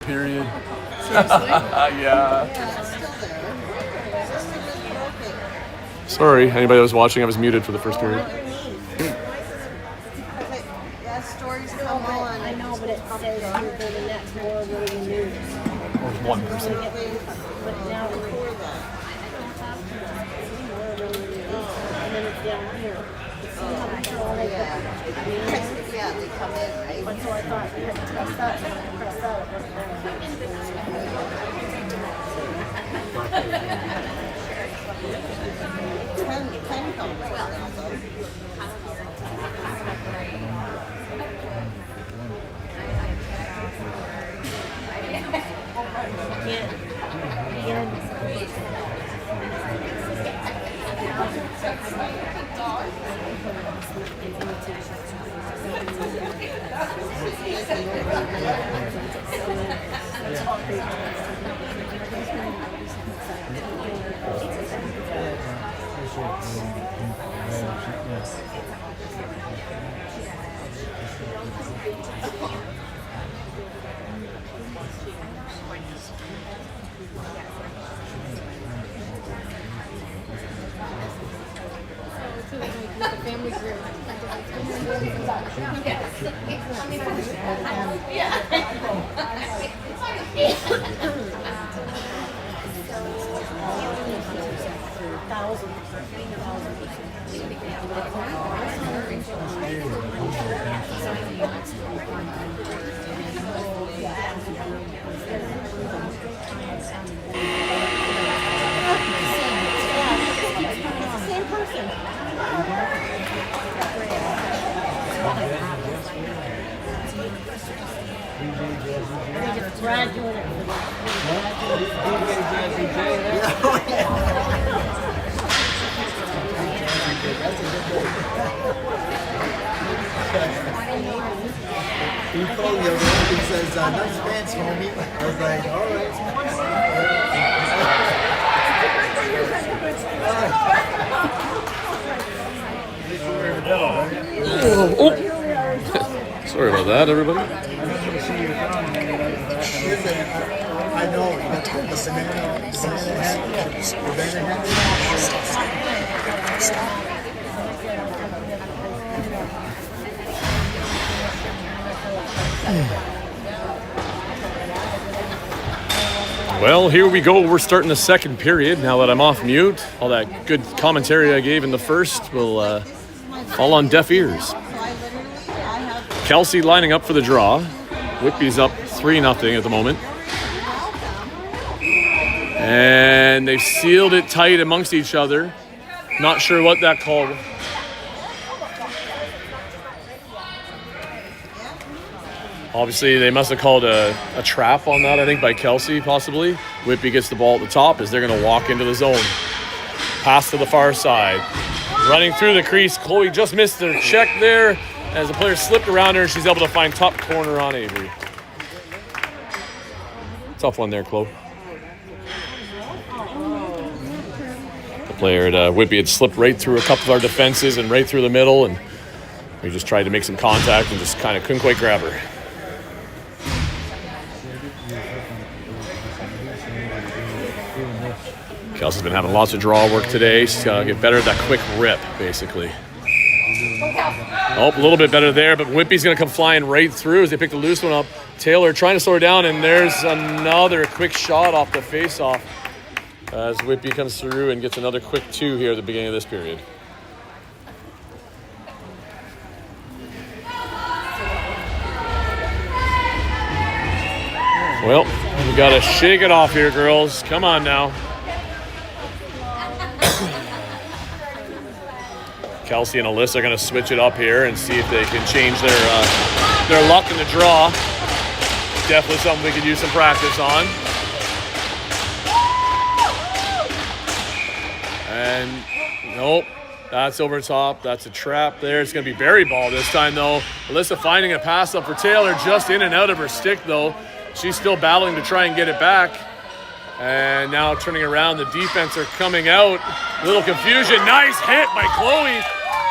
Period. Seriously? Yeah. Yeah, it's still there. Sorry, anybody that was watching, I was muted for the first period. Yeah, stories come on. I know, but it says you're the next more willing news. There's one person. But now it's more willing news. And then it's down here. Yeah, they come in, right? But so I thought you had to press that, and I pressed that. Ten comes now, though. He told me, he says, nice pants, homie. I was like, all right. Sorry about that, everybody. I know, the banana Well, here we go. We're starting the second period now that I'm off mute. All that good commentary I gave in the first will fall on deaf ears. Kelsey lining up for the draw. Whitby's up 3-0 at the moment. And they've sealed it tight amongst each other. Not sure what that called. Obviously, they must have called a trap on that, I think, by Kelsey, possibly. Whitby gets the ball at the top as they're going to walk into the zone. Pass to the far side. Running through the crease. Chloe just missed their check there as the player slipped around her, and she's able to find top corner on Avery. Tough one there, Chloe. The player at Whitby had slipped right through a couple of our defenses and right through the middle, and we just tried to make some contact and just kind of couldn't quite grab her. Kelsey's been having lots of draw work today. She's got to get better at that quick rip, basically. Oh, a little bit better there, but Whitby's going to come flying right through as they pick the loose one up. Taylor trying to slow her down, and there's another quick shot off the face-off as Whitby comes through and gets another quick 2 here at the beginning of this period. Well, we got to shake it off here, girls. Come on now. Kelsey and Alyssa are going to switch it up here and see if they can change their luck in the draw. Definitely something we could use some practice on. And nope, that's over top. That's a trap there. It's going to be Barrie ball this time, though. Alyssa finding a pass up for Taylor, just in and out of her stick, though. She's still battling to try and get it back. And now turning around, the defense are coming out. A little confusion. Nice hit by Chloe,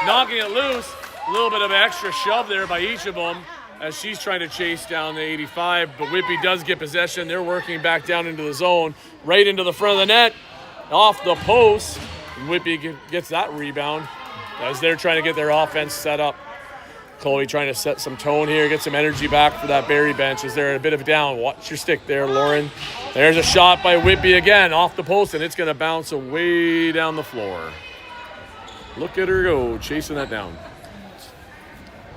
knocking it loose. A little bit of extra shove there by each of them as she's trying to chase down the 85, but Whitby does get possession. They're working back down into the zone, right into the front of the net, off the post. Whitby gets that rebound as they're trying to get their offense set up. Chloe trying to set some tone here, get some energy back for that Barrie bench as they're a bit of a down. Watch your stick there, Lauren. There's a shot by Whitby again, off the post, and it's going to bounce away down the floor. Look at her go, chasing that down.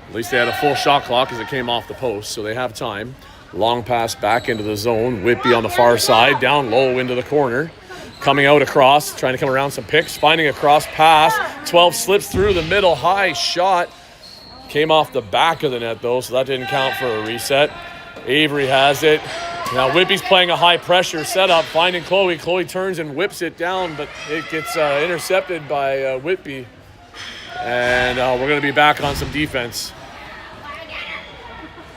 At least they had a full shot clock as it came off the post, so they have time. Long pass back into the zone. Whitby on the far side, down low into the corner. Coming out across, trying to come around some picks, finding a cross pass. 12 slips through the middle, high shot. Came off the back of the net, though, so that didn't count for a reset. Avery has it. Now Whitby's playing a high-pressure setup, finding Chloe. Chloe turns and whips it down, but it gets intercepted by Whitby. And we're going to be back on some defense.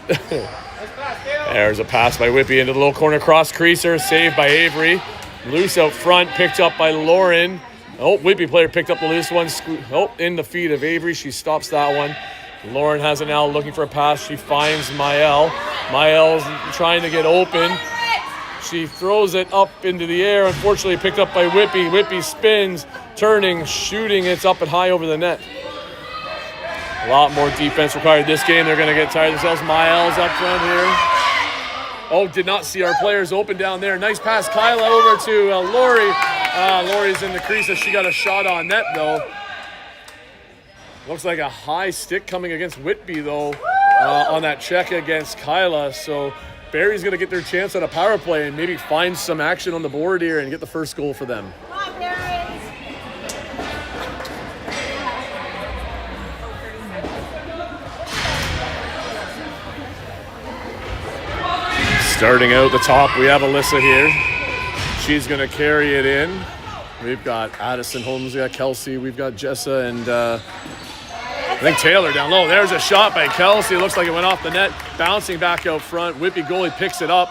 There's a pass by Whitby into the low corner, cross creaser, saved by Avery. Loose out front, picked up by Lauren. Oh, Whitby player picked up the loose one. Oh, in the feet of Avery. She stops that one. Lauren has it now, looking for a pass. She finds Mael. Mael's trying to get open. She throws it up into the air. Unfortunately, picked up by Whitby. Whitby spins, turning, shooting. It's up and high over the net. A lot more defense required this game. They're going to get tired of themselves. Mael's up front here. Oh, did not see our players open down there. Nice pass, Kyla, over to Lori. Lori's in the crease as she got a shot on net, though. Looks like a high stick coming against Whitby, though, on that check against Kyla. So Barrie's going to get their chance on a power play and maybe find some action on the board here and get the first goal for them. Come on, Barrie. Starting out the top, we have Alyssa here. She's going to carry it in. We've got Addison Holmes, we got Kelsey, we've got Jessa, and I think Taylor down low. There's a shot by Kelsey. It looks like it went off the net. Bouncing back out front. Whitby goalie picks it up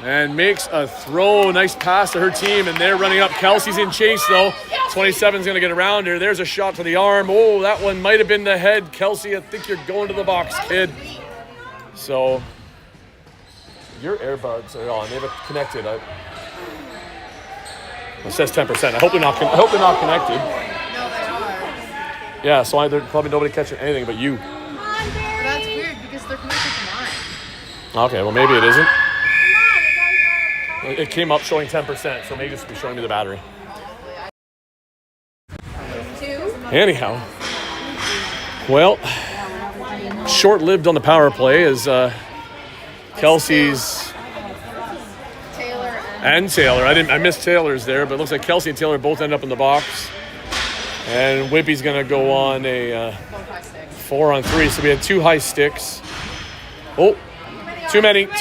and makes a throw. Nice pass to her team, and they're running up. Kelsey's in chase, though. 27's going to get around her. There's a shot to the arm. Oh, that one might have been the head. Kelsey, I think you're going to the box, kid. So your earbuds are on. They have it connected. It says 10%. I hope they're not connected. No, they are. Yeah, so there's probably nobody catching anything but you. That's weird because they're connected to mine. Okay, well maybe it isn't. It came up showing 10%, so maybe it's be showing me the battery. Anyhow, well, short-lived on the power play as Kelsey's and Taylor. I missed Taylor's there, but it looks like Kelsey and Taylor both end up in the box. And Whitby's going to go on a 4-on-3. So we had two high sticks. Oh, too many. No,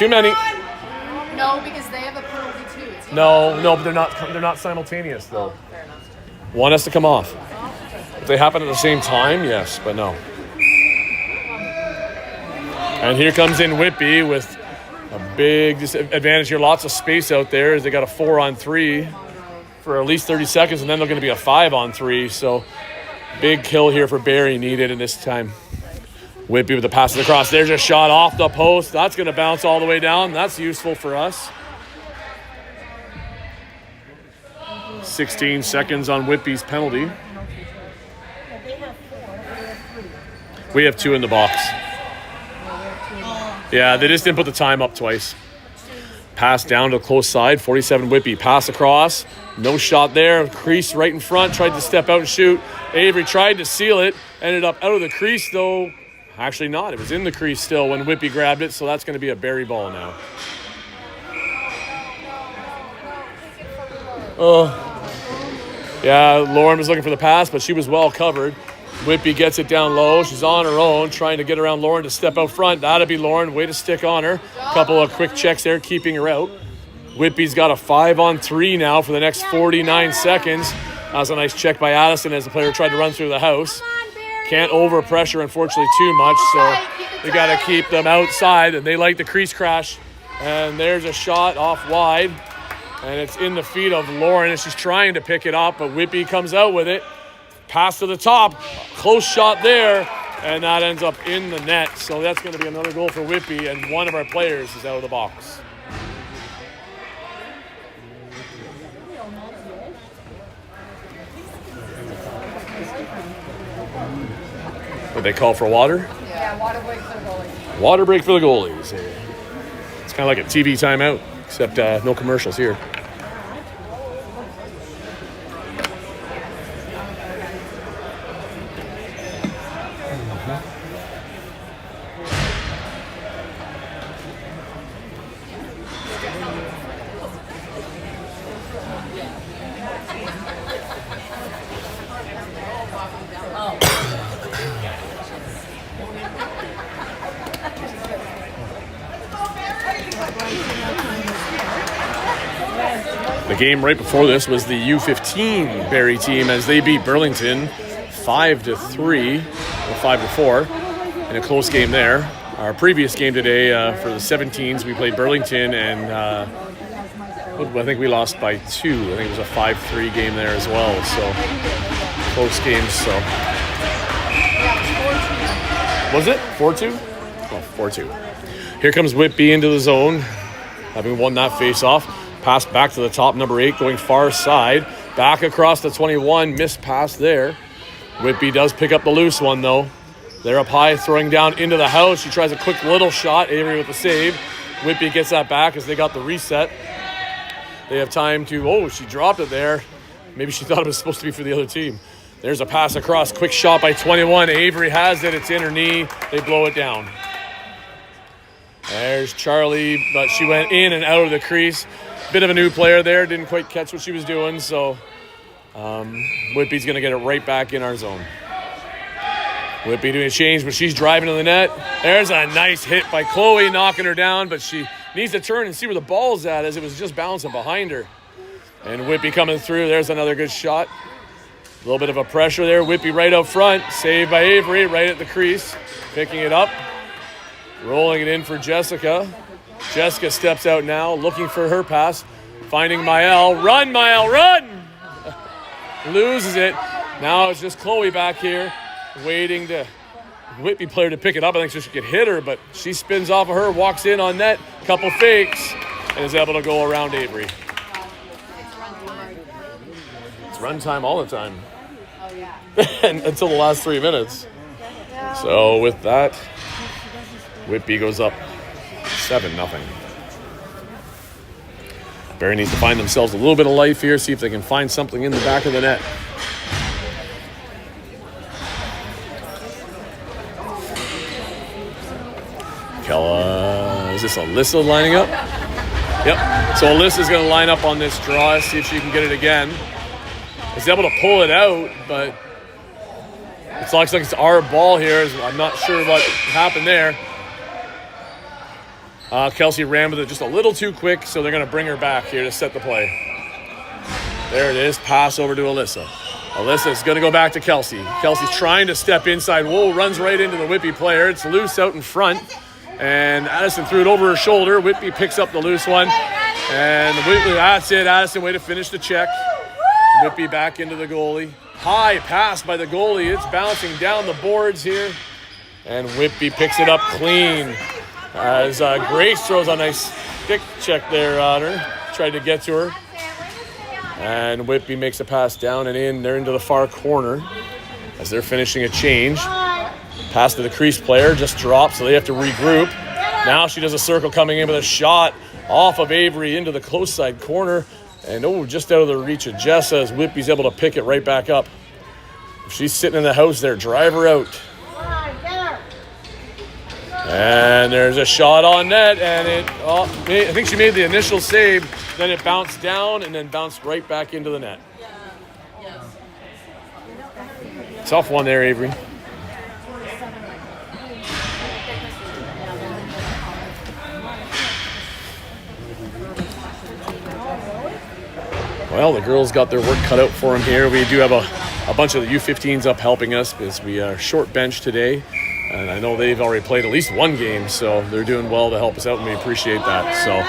because they have a penalty too. No, but they're not simultaneous though. Fair enough. One has to come off. If they happen at the same time, yes, but no. And here comes in Whitby with a big advantage here. Lots of space out there as they got a 4-on-3 for at least 30 seconds, and then they're going to be a 5-on-3. So big kill here for Barrie needed in this time. Whitby with the pass across. There's a shot off the post. That's going to bounce all the way down. That's useful for us. 16 seconds on Whitby's penalty. We have 2 in the box. Yeah, they just didn't put the time up twice. Pass down to the close side. 47 Whitby. Pass across. No shot there. Crease right in front. Tried to step out and shoot. Avery tried to seal it. Ended up out of the crease, though. Actually not. It was in the crease still when Whitby grabbed it, so that's going to be a Barrie ball now. Yeah, Lauren was looking for the pass, but she was well covered. Whitby gets it down low. She's on her own, trying to get around Lauren to step out front. That'll be Lauren. Way to stick on her. Couple of quick checks there, keeping her out. Whitby's got a 5-on-3 now for the next 49 seconds. That was a nice check by Addison as the player tried to run through the house. Can't overpressure, unfortunately, too much, so we got to keep them outside, and they like the crease crash. And there's a shot off wide, and it's in the feet of Lauren, and she's trying to pick it up, but Whitby comes out with it. Pass to the top, close shot there. And that ends up in the net. So that's going to be another goal for Whitby, and one of our players is out of the box. Would they call for water? Yeah, water break for the goalie. Water break for the goalies. It's kind of like a TV timeout, except no commercials here. The game right before this was the U17 Barrie team as they beat Burlington 5-3 or 5-4 in a close game there. Our previous game today for the 17s, we played Burlington, and I think we lost by 2. I think it was a 5-3 game there as well. So close games. So was it 4-2? Oh, 4-2. Here comes Whitby into the zone, having won that face-off. Pass back to the top, number 8, going far side. Back across the 21, missed pass there. Whitby does pick up the loose one, though. They're up high, throwing down into the house. She tries a quick little shot. Avery with the save. Whitby gets that back as they got the reset. They have time to, she dropped it there. Maybe she thought it was supposed to be for the other team. There's a pass across, quick shot by 21. Avery has it, it's in her knee. They blow it down. There's Charlie, but she went in and out of the crease. Bit of a new player there, didn't quite catch what she was doing, so Whitby's going to get it right back in our zone. Whitby doing a change, but she's driving to the net. There's a nice hit by Chloe, knocking her down, but she needs to turn and see where the ball's at as it was just bouncing behind her. And Whitby coming through. There's another good shot. A little bit of a pressure there. Whitby right up front. Saved by Avery right at the crease. Picking it up. Rolling it in for Jessica. Jessica steps out now, looking for her pass. Finding Mael. Run, Mael, run! Loses it. Now it's just Chloe back here, waiting to Whitby player to pick it up. I think she could hit her, but she spins off of her, walks in on net, couple fakes, and is able to go around Avery. It's run time all the time. Oh, yeah. And until the last 3 minutes. So with that, Whitby goes up 7-0. Barrie needs to find themselves a little bit of life here, see if they can find something in the back of the net. Is this Alyssa lining up? Yep. So Alyssa's going to line up on this draw, see if she can get it again. She's able to pull it out, but it looks like it's our ball here. I'm not sure what happened there. Kelsey ran with it just a little too quick, so they're going to bring her back here to set the play. There it is. Pass over to Alyssa. Alyssa's going to go back to Kelsey. Kelsey's trying to step inside. Whoa, runs right into the Whitby player. It's loose out in front. And Addison threw it over her shoulder. Whitby picks up the loose one. And Whitby, that's it. Addison, way to finish the check. Whitby back into the goalie. High pass by the goalie. It's bouncing down the boards here. And Whitby picks it up clean. As Grace throws a nice stick check there on her. Tried to get to her. And Whitby makes a pass down and in. They're into the far corner as they're finishing a change. Pass to the crease player, just drops, so they have to regroup. Now she does a circle coming in with a shot off of Avery into the close side corner. And just out of the reach of Jessa as Whitby's able to pick it right back up. If she's sitting in the house there, drive her out. And there's a shot on net, and I think she made the initial save, then it bounced down and then bounced right back into the net. Tough one there, Avery. Well, the girls got their work cut out for them here. We do have a bunch of the U15s up helping us because we are short bench today. And I know they've already played at least one game, so they're doing well to help us out, and we appreciate that. So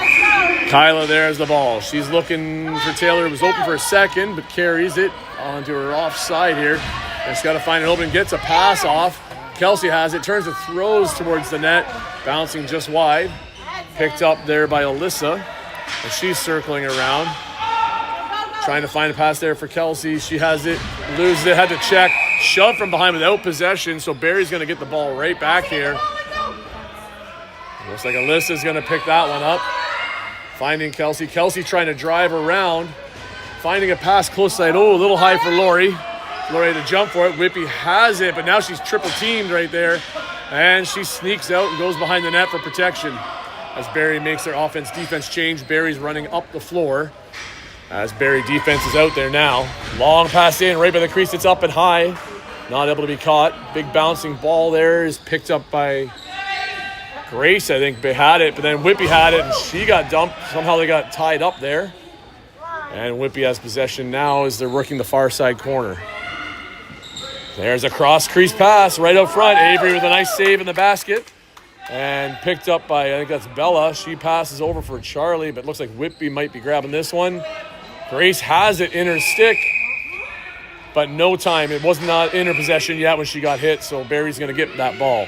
Kyla, there's the ball. She's looking for Taylor. It was open for a second, but carries it onto her offside here. And she's got to find an open, gets a pass off. Kelsey has it, turns and throws towards the net, bouncing just wide. Picked up there by Alyssa, and she's circling around. Trying to find a pass there for Kelsey. She has it, loses it, had to check. Shove from behind without possession, so Barrie's going to get the ball right back here. Looks like Alyssa's going to pick that one up. Finding Kelsey. Kelsey trying to drive around. Finding a pass close side. Oh, a little high for Lori. Lori to jump for it. Whitby has it, but now she's triple teamed right there. And she sneaks out and goes behind the net for protection. As Barrie makes their offense-defense change, Barrie's running up the floor. As Barrie defense is out there now. Long pass in, right by the crease. It's up and high. Not able to be caught. Big bouncing ball there is picked up by Grace, I think, had it. But then Whitby had it, and she got dumped. Somehow they got tied up there. And Whitby has possession now as they're working the far side corner. There's a cross-crease pass right up front. Avery with a nice save in the basket. And picked up by, I think that's Bella. She passes over for Charlie, but looks like Whitby might be grabbing this one. Grace has it in her stick, but no time. It was not in her possession yet when she got hit, so Barrie's going to get that ball.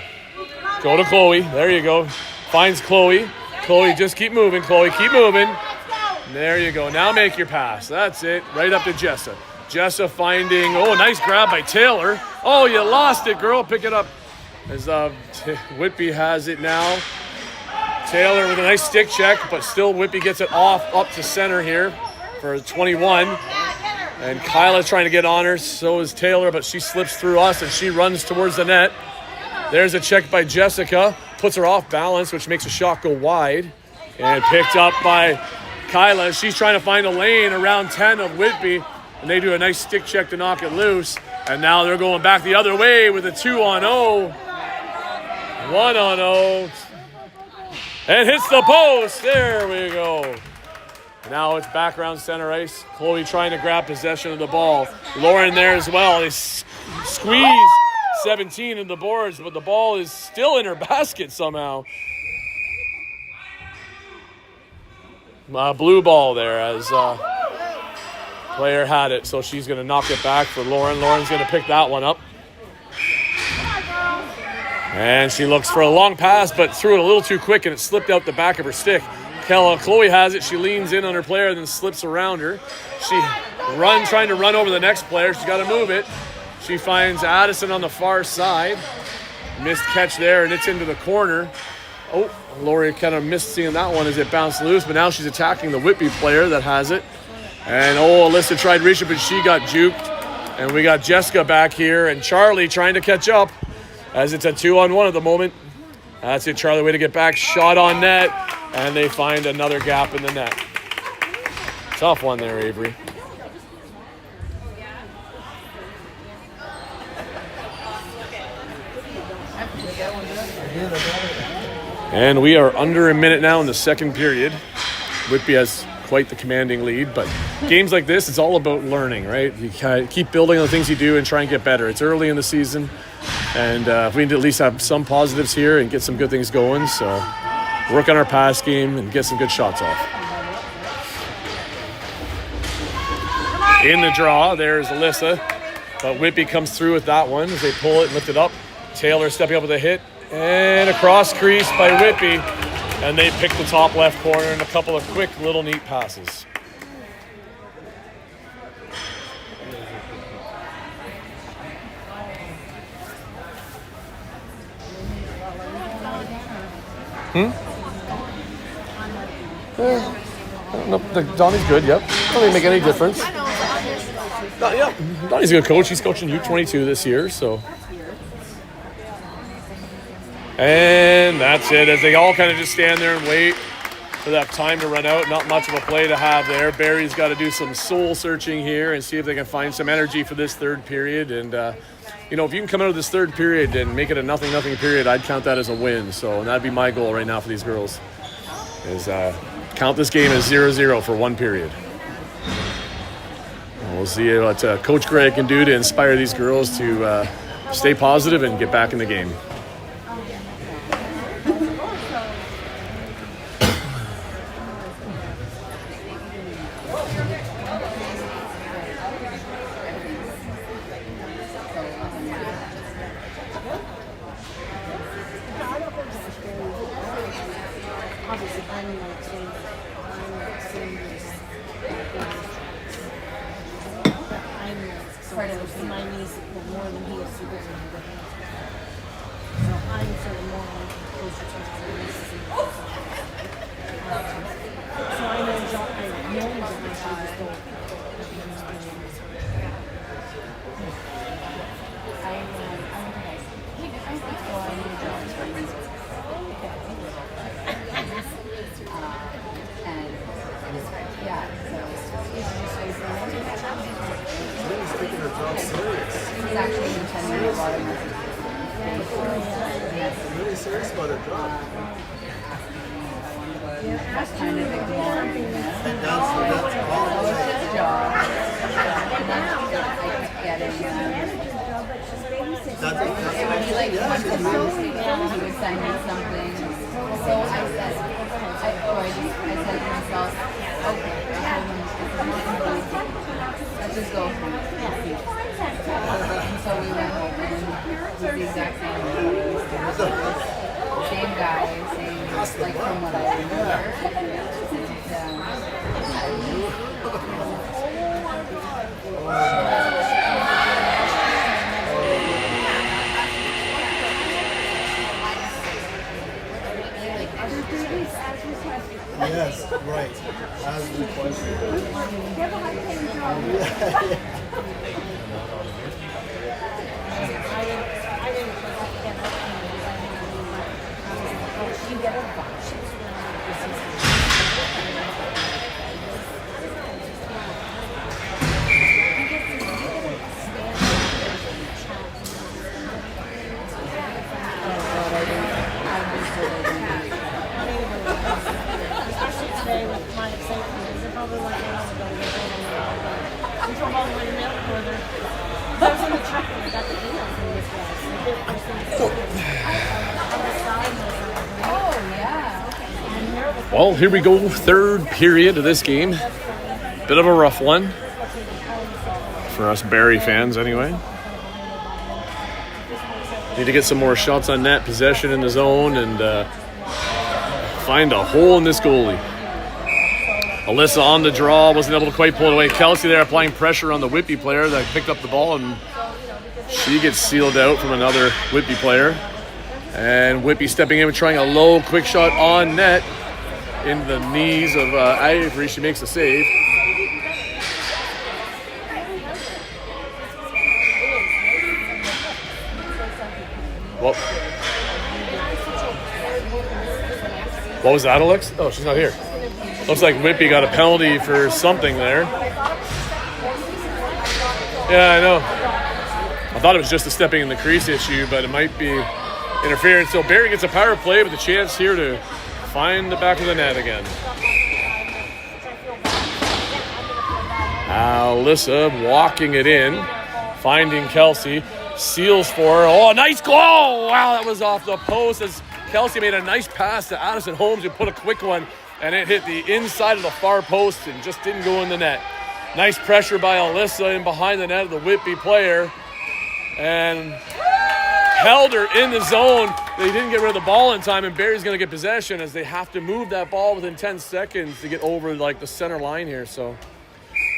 Go to Chloe. There you go. Finds Chloe. Chloe, just keep moving. Chloe, keep moving. There you go. Now make your pass. That's it. Right up to Jessa. Jessa finding, oh, nice grab by Taylor. Oh, you lost it, girl. Pick it up. As Whitby has it now. Taylor with a nice stick check, but still Whitby gets it off up to center here for 21. And Kyla's trying to get on her, so is Taylor, but she slips through us and she runs towards the net. There's a check by Jessica, puts her off balance, which makes a shot go wide. And picked up by Kyla. She's trying to find a lane around 10 of Whitby, and they do a nice stick check to knock it loose. And now they're going back the other way with a 2-on-0. 1-on-0. And hits the post. There we go. Now it's back around center ice. Chloe trying to grab possession of the ball. Lauren there as well. They squeeze 17 in the boards, but the ball is still in her basket somehow. Blue ball there as player had it, so she's going to knock it back for Lauren. Lauren's going to pick that one up. And she looks for a long pass, but threw it a little too quick, and it slipped out the back of her stick. Chloe has it. She leans in on her player, then slips around her. She trying to run over the next player. She's got to move it. She finds Addison on the far side. Missed catch there, and it's into the corner. Oh, Lori kind of missed seeing that one as it bounced loose, but now she's attacking the Whitby player that has it. And Alyssa tried to reach it, but she got juked. And we got Jessica back here, and Charlie trying to catch up as it's a 2-on-1 at the moment. That's it, Charlie, way to get back. Shot on net, and they find another gap in the net. Tough one there, Avery. And we are under a minute now in the second period. Whitby has quite the commanding lead, but games like this, it's all about learning, right? You keep building on the things you do and try and get better. It's early in the season, and we need to at least have some positives here and get some good things going. So work on our pass game and get some good shots off. In the draw, there's Alyssa, but Whitby comes through with that one as they pull it and lift it up. Taylor stepping up with a hit, and a cross crease by Whitby. And they pick the top left corner and a couple of quick little neat passes. Donnie's good, yep. Doesn't make any difference. Donnie's a good coach. He's coaching U22 this year, so. And that's it, as they all kind of just stand there and wait for that time to run out. Not much of a play to have there. Barrie's got to do some soul searching here and see if they can find some energy for this third period. And, if you can come out of this third period and make it a nothing period, I'd count that as a win. So that'd be my goal right now for these girls, is count this game as 0-0 for one period. And we'll see what Coach Greg can do to inspire these girls to stay positive and get back in the game. Part of my niece more than he is super. So I'm sort of more closer to my niece. So I know John. I know John. She was going. She's taking her job serious. He's actually intending to water She's really serious about her job. That's kind of ignoring him. And that's all. It's his job. And then I keep getting That's when he like went to my station, he would send me something. So I said, I said to myself, okay, let's just go home. And so we went home and it was the exact same guy, same like from what I remember. Yes, right. As requested. Today with my excitement, because they're probably like, oh, I'm going to get we drove all the way to Mount further. I was on the truck when I got the email from this guy. So I did first thing Oh, yeah. Well, here we go. Third period of this game. Bit of a rough one. For us Barrie fans, anyway. Need to get some more shots on net, possession in the zone, and find a hole in this goalie. Alyssa on the draw, wasn't able to quite pull it away. Kelsey there applying pressure on the Whitby player that picked up the ball, and she gets sealed out from another Whitby player. And Whitby stepping in and trying a low, quick shot on net in the knees of Ivory. She makes a save. Well, what was that, Alex? Oh, she's not here. Looks like Whitby got a penalty for something there. Yeah, I know. I thought it was just a stepping in the crease issue, but it might be interference. So Barrie gets a power play with a chance here to find the back of the net again. Alyssa walking it in, finding Kelsey, seals for her. Oh, nice goal! Wow, that was off the post as Kelsey made a nice pass to Addison Holmes who put a quick one, and it hit the inside of the far post and just didn't go in the net. Nice pressure by Alyssa in behind the net of the Whitby player, and held her in the zone. They didn't get rid of the ball in time, and Barrie's going to get possession as they have to move that ball within 10 seconds to get over like the center line here. So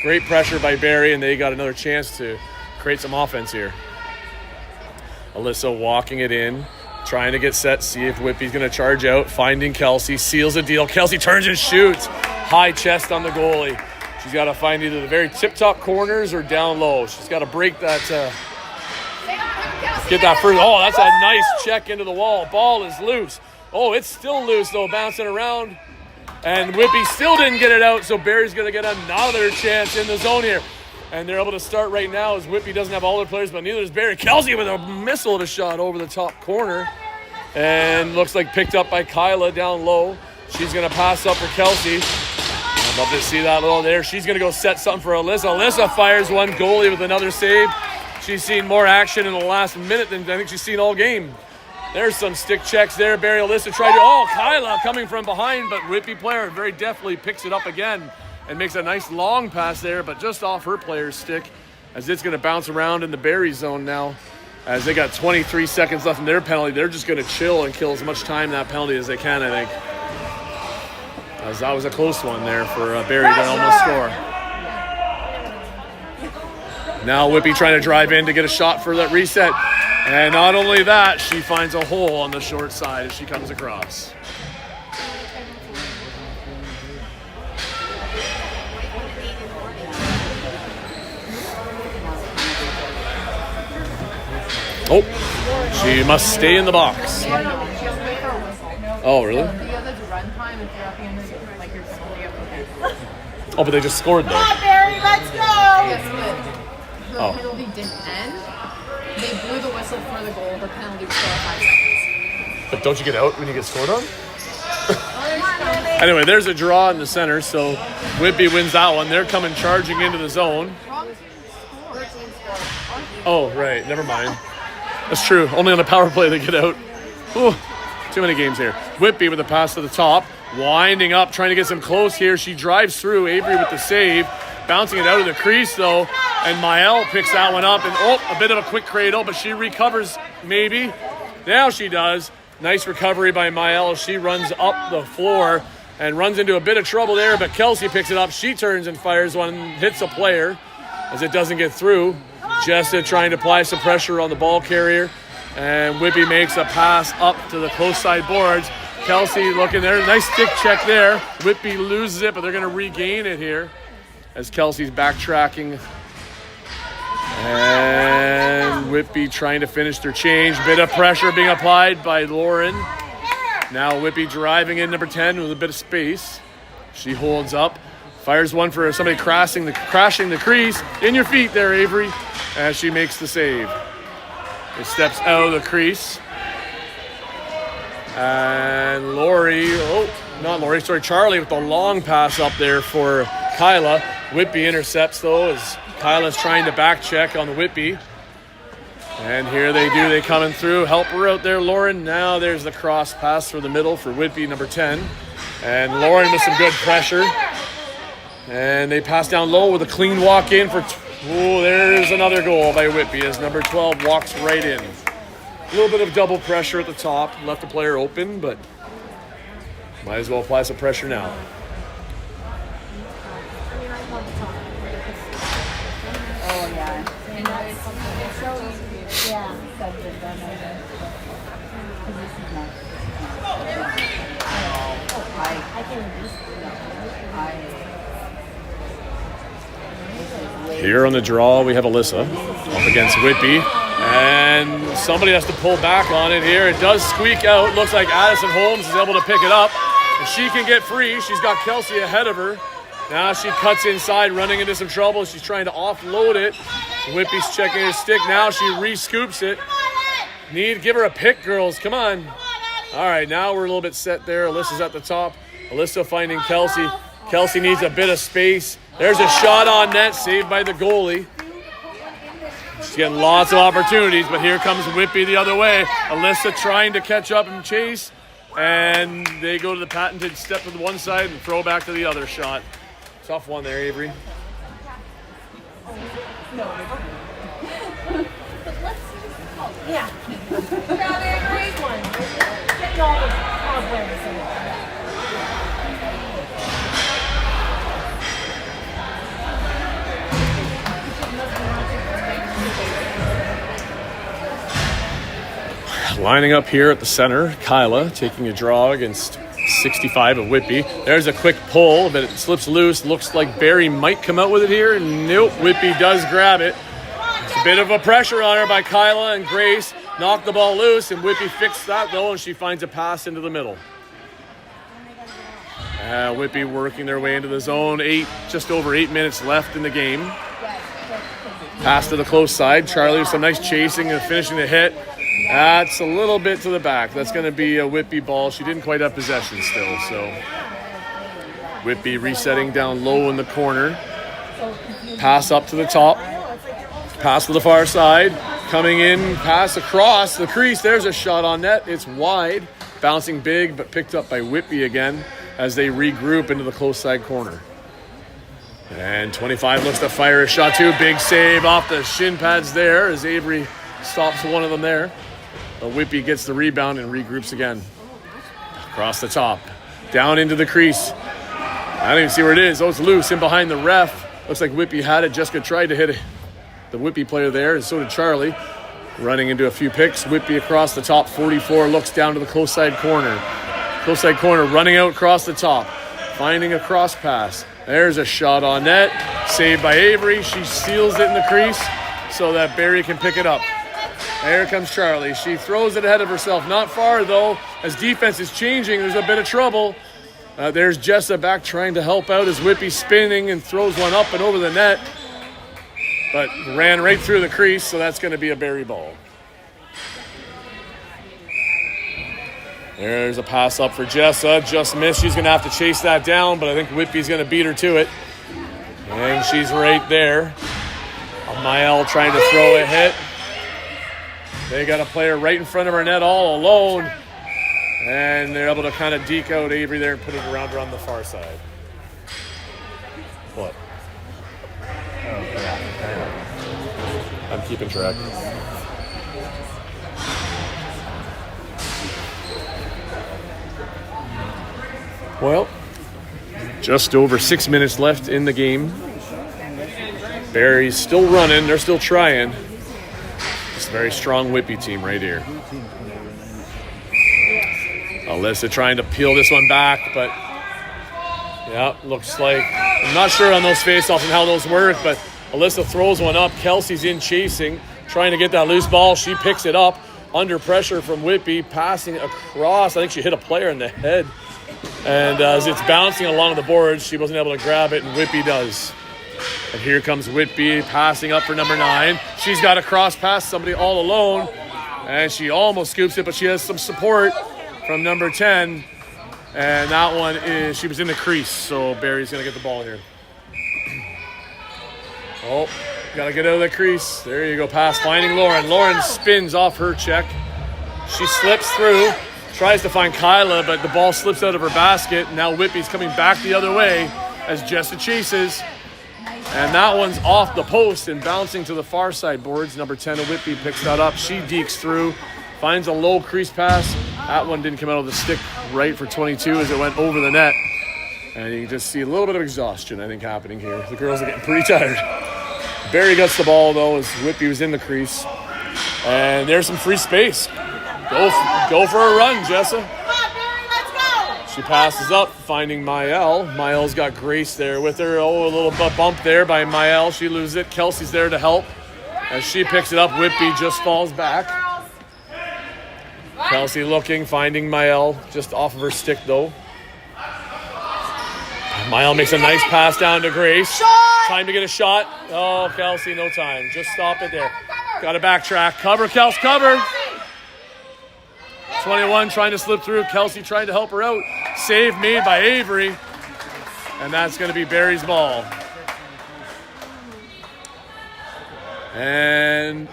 great pressure by Barrie, and they got another chance to create some offense here. Alyssa walking it in, trying to get set, see if Whitby's going to charge out, finding Kelsey, seals the deal. Kelsey turns and shoots. High chest on the goalie. She's got to find either the very tip-top corners or down low. She's got to break that, get that first. Oh, that's a nice check into the wall. Ball is loose. Oh, it's still loose, though, bouncing around. And Whitby still didn't get it out, so Barrie's going to get another chance in the zone here. And they're able to start right now as Whitby doesn't have all their players, but neither does Barrie. Kelsey with a missile of a shot over the top corner. And looks like picked up by Kyla down low. She's going to pass up for Kelsey. I'd love to see that little there. She's going to go set something for Alyssa. Alyssa fires one, goalie with another save. She's seen more action in the last minute than I think she's seen all game. There's some stick checks there. Barrie, Alyssa tried to, Kyla coming from behind, but Whitby player very deftly picks it up again and makes a nice long pass there, but just off her player's stick as it's going to bounce around in the Barrie zone now. As they got 23 seconds left in their penalty, they're just going to chill and kill as much time in that penalty as they can, I think. As that was a close one there for Barrie to almost score. Now Whitby trying to drive in to get a shot for that reset. And not only that, she finds a hole on the short side as she comes across. Oh, she must stay in the box. Oh, really? Oh, but they just scored though. Come on, Barrie, let's go! Yes, but the Oh. penalty didn't end. They blew the whistle for the goal. The penalty was still 5 seconds. But don't you get out when you get scored on? Anyway, there's a draw in the center, so Whitby wins that one. They're coming charging into the zone. Wrong team scored. Oh, right. Never mind. That's true. Only on the power play they get out. Ooh, too many games here. Whitby with the pass to the top. Winding up, trying to get some close here. She drives through. Avery with the save. Bouncing it out of the crease, though. And Mael picks that one up. And, a bit of a quick cradle, but she recovers, maybe. Now she does. Nice recovery by Mael. She runs up the floor and runs into a bit of trouble there, but Kelsey picks it up. She turns and fires one, hits a player as it doesn't get through. Jessa trying to apply some pressure on the ball carrier, and Whitby makes a pass up to the close side boards. Kelsey looking there. Nice stick check there. Whitby loses it, but they're going to regain it here as Kelsey's backtracking. And Whitby trying to finish their change. Bit of pressure being applied by Lauren. Now Whitby driving in number 10 with a bit of space. She holds up. Fires one for somebody crashing the crease. In your feet there, Avery, as she makes the save. It steps out of the crease. And Charlie with the long pass up there for Kyla. Whitby intercepts though as Kyla's trying to back check on the Whitby. And here they do, they coming through. Help her out there, Lauren. Now there's the cross pass for the middle for Whitby, number 10. And Lauren with some good pressure. And they pass down low with a clean walk in for, there's another goal by Whitby as number 12 walks right in. A little bit of double pressure at the top, left the player open, but might as well apply some pressure now. Oh, yeah. And it's so easy. Yeah. I can at least Here on the draw, we have Alyssa up against Whitby. And somebody has to pull back on it here. It does squeak out. Looks like Addison Holmes is able to pick it up. And she can get free. She's got Kelsey ahead of her. Now she cuts inside, running into some trouble. She's trying to offload it. Whitby's checking her stick. Now she re-scoops it. Give her a pick, girls. Come on. All right, now we're a little bit set there. Alyssa's at the top. Alyssa finding Kelsey. Kelsey needs a bit of space. There's a shot on net, saved by the goalie. She's getting lots of opportunities, but here comes Whitby the other way. Alyssa trying to catch up and chase, and they go to the patented step to the one side and throw back to the other shot. Tough one there, Avery. Yeah. Great one. Getting all the cobwebs in it. Lining up here at the center, Kyla taking a draw against 65 of Whitby. There's a quick pull, but it slips loose. Looks like Barrie might come out with it here. Nope, Whitby does grab it. It's a bit of a pressure on her by Kyla, and Grace knocked the ball loose, and Whitby fixed that though, and she finds a pass into the middle. Whitby working their way into the zone. Just over 8 minutes left in the game. Pass to the close side. Charlie with some nice chasing and finishing the hit. That's a little bit to the back. That's going to be a Whitby ball. She didn't quite have possession still, so Whitby resetting down low in the corner. Pass up to the top. Pass to the far side. Coming in, pass across the crease. There's a shot on net. It's wide. Bouncing big, but picked up by Whitby again as they regroup into the close side corner. And 25 looks to fire a shot too. Big save off the shin pads there as Avery stops one of them there. But Whitby gets the rebound and regroups again. Across the top. Down into the crease. I don't even see where it is. Oh, it's loose in behind the ref. Looks like Whitby had it. Jessica tried to hit the Whitby player there, and so did Charlie. Running into a few picks. Whitby across the top, 44, looks down to the close side corner. Close side corner, running out across the top. Finding a cross pass. There's a shot on net. Saved by Avery. She seals it in the crease so that Barrie can pick it up. There comes Charlie. She throws it ahead of herself. Not far, though. As defense is changing, there's a bit of trouble. There's Jessa back trying to help out as Whitby spinning and throws one up and over the net. But ran right through the crease, so that's going to be a Barrie ball. There's a pass up for Jessa. Just missed. She's going to have to chase that down, but I think Whitby's going to beat her to it. And she's right there. Mael trying to throw a hit. They got a player right in front of her net all alone. And they're able to kind of deke out Avery there and put it around her on the far side. What? Oh, yeah. I'm keeping track. Well, just over 6 minutes left in the game. Barrie's still running. They're still trying. It's a very strong Whitby team right here. Alyssa trying to peel this one back, but yeah, looks like, I'm not sure on those face-offs and how those work, but Alyssa throws one up. Kelsey's in chasing, trying to get that loose ball. She picks it up under pressure from Whitby, passing across. I think she hit a player in the head. And as it's bouncing along the boards, she wasn't able to grab it, and Whitby does. And here comes Whitby passing up for number 9. She's got a cross past somebody all alone, and she almost scoops it, but she has some support from number 10. And that one is, she was in the crease, so Barrie's going to get the ball here. Oh, got to get out of the crease. There you go, pass, finding Lauren. Lauren spins off her check. She slips through, tries to find Kyla, but the ball slips out of her basket. Now Whitby's coming back the other way as Jessa chases. And that one's off the post and bouncing to the far side boards. Number 10 of Whitby picks that up. She dekes through, finds a low crease pass. That one didn't come out of the stick right for 22 as it went over the net. And you can just see a little bit of exhaustion, I think, happening here. The girls are getting pretty tired. Barrie gets the ball, though, as Whitby was in the crease. And there's some free space. Go for a run, Jessa. She passes up, finding Mael. Mael's got Grace there with her. Oh, a little bump there by Mael. She loses it. Kelsey's there to help. As she picks it up, Whitby just falls back. Kelsey looking, finding Mael just off of her stick, though. Mael makes a nice pass down to Grace. Time to get a shot. Oh, Kelsey, no time. Just stop it there. Got to backtrack. Cover, Kelsey, cover. 21 trying to slip through. Kelsey trying to help her out. Save made by Avery. And that's going to be Barrie's ball. And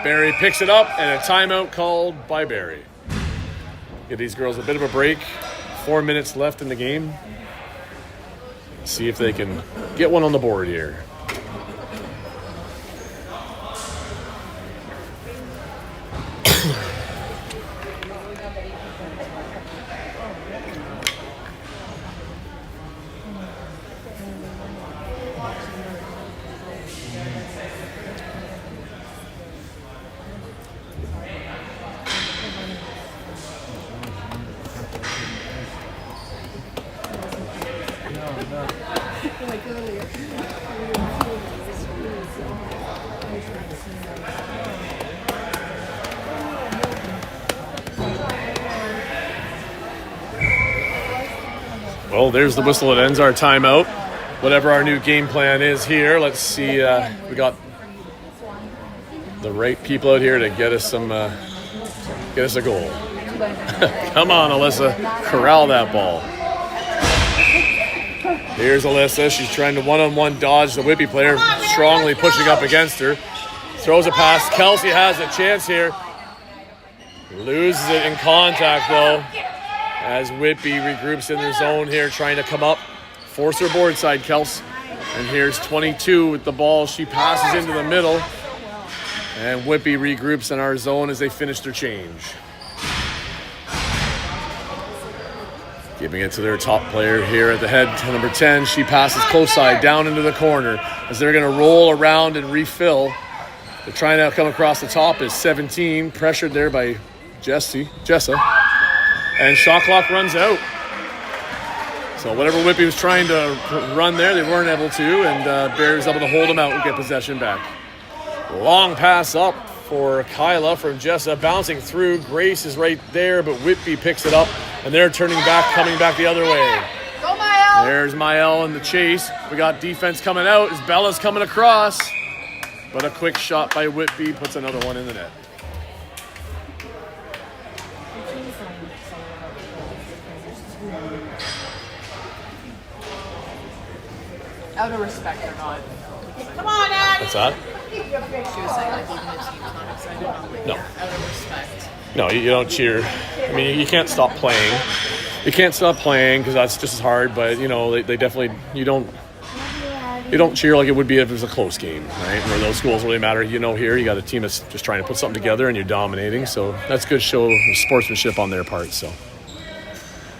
Barrie picks it up, and a timeout called by Barrie. Give these girls a bit of a break. 4 minutes left in the game. See if they can get one on the board here. Well, there's the whistle that ends our timeout. Whatever our new game plan is here, let's see. We got the right people out here to get us some, get us a goal. Come on, Alyssa, corral that ball. Here's Alyssa. She's trying to one-on-one dodge the Whitby player, strongly pushing up against her. Throws a pass. Kelsey has a chance here. Loses it in contact, though, as Whitby regroups in their zone here, trying to come up. Force her board side, Kels. And here's 22 with the ball. She passes into the middle. And Whitby regroups in our zone as they finish their change. Giving it to their top player here at the head, number 10. She passes close side down into the corner as they're going to roll around and refill. They're trying to come across the top is 17, pressured there by Jessa. And shot clock runs out. So whatever Whitby was trying to run there, they weren't able to, and Barrie was able to hold them out and get possession back. Long pass up for Kyla from Jessa, bouncing through. Grace is right there, but Whitby picks it up, and they're turning back, coming back the other way. Go, Mael! There's Mael in the chase. We got defense coming out as Bella's coming across, but a quick shot by Whitby puts another one in the net. Out of respect or not. Come on, Dad. What's that? She was saying like even the team's not excited about like No. out of respect. No, you don't cheer. I mean, you can't stop playing. You can't stop playing because that's just as hard. But you know, they definitely you don't cheer like it would be if it was a close game, right? Where those goals really matter. You know, here you got a team that's just trying to put something together and you're dominating. So that's good show of sportsmanship on their part. So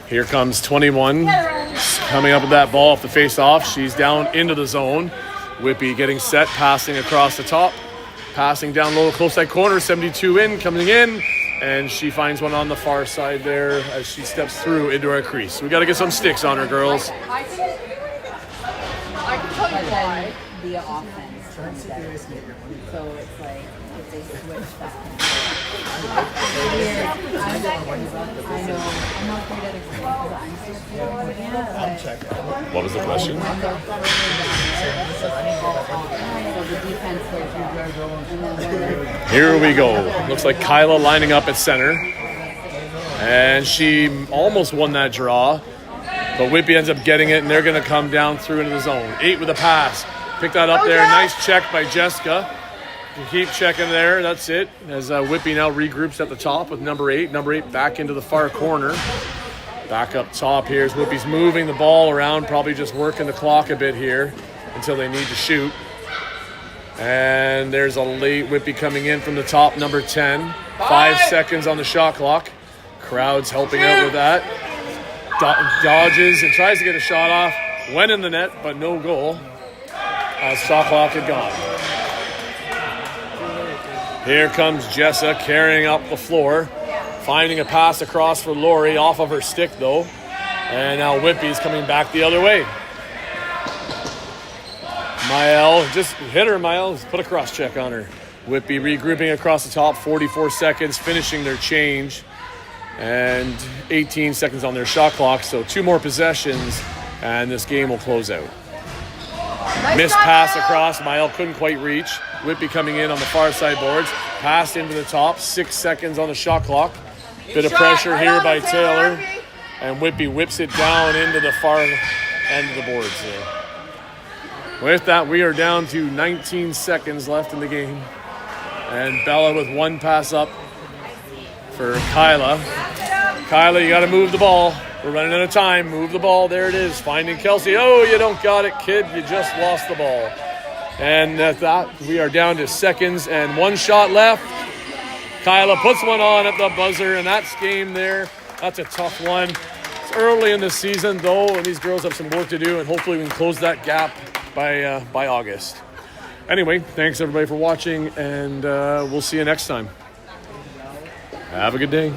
here comes 21 coming up with that ball off the face-off. She's down into the zone. Whitby getting set, passing across the top, passing down low, close side corner, 72 in, coming in, and she finds one on the far side there as she steps through into our crease. We got to get some sticks on her, girls. I can tell you But why. then the offense comes out. So it's like if they switch back and forth. I know. I'm not great at explaining because I'm still feeling it. But What was the question? so the defense goes down. And then Here we go. Looks like Kyla lining up at center. And she almost won that draw. But Whitby ends up getting it, and they're going to come down through into the zone. 8 with a pass. Pick that up there. Nice check by Jessica. You keep checking there. That's it. As Whitby now regroups at the top with number 8. Number 8 back into the far corner. Back up top here as Whitby's moving the ball around, probably just working the clock a bit here until they need to shoot. And there's a late Whitby coming in from the top, number 10. 5 seconds on the shot clock. Crowd's helping out with that. Dodges and tries to get a shot off. Went in the net, but no goal. Shot clock had gone. Here comes Jessa carrying up the floor. Finding a pass across for Lori, off of her stick though. And now Whitby's coming back the other way. Mael, just hit her, Mael. Put a cross check on her. Whitby regrouping across the top, 44 seconds, finishing their change. And 18 seconds on their shot clock, so 2 more possessions, and this game will close out. Missed pass across, Mael couldn't quite reach. Whitby coming in on the far side boards. Pass into the top, 6 seconds on the shot clock. Bit of pressure here by Taylor. And Whitby whips it down into the far end of the boards there. With that, we are down to 19 seconds left in the game. And Bella with 1 pass up for Kyla. Kyla, you got to move the ball. We're running out of time. Move the ball. There it is. Finding Kelsey. Oh, you don't got it, kid. You just lost the ball. And at that, we are down to seconds and 1 shot left. Kyla puts one on at the buzzer, and that's game there. That's a tough one. It's early in the season, though, and these girls have some work to do, and hopefully we can close that gap by August. Anyway, thanks everybody for watching, and we'll see you next time. Have a good day.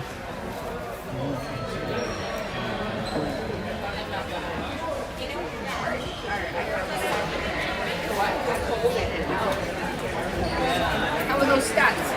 How are those stats?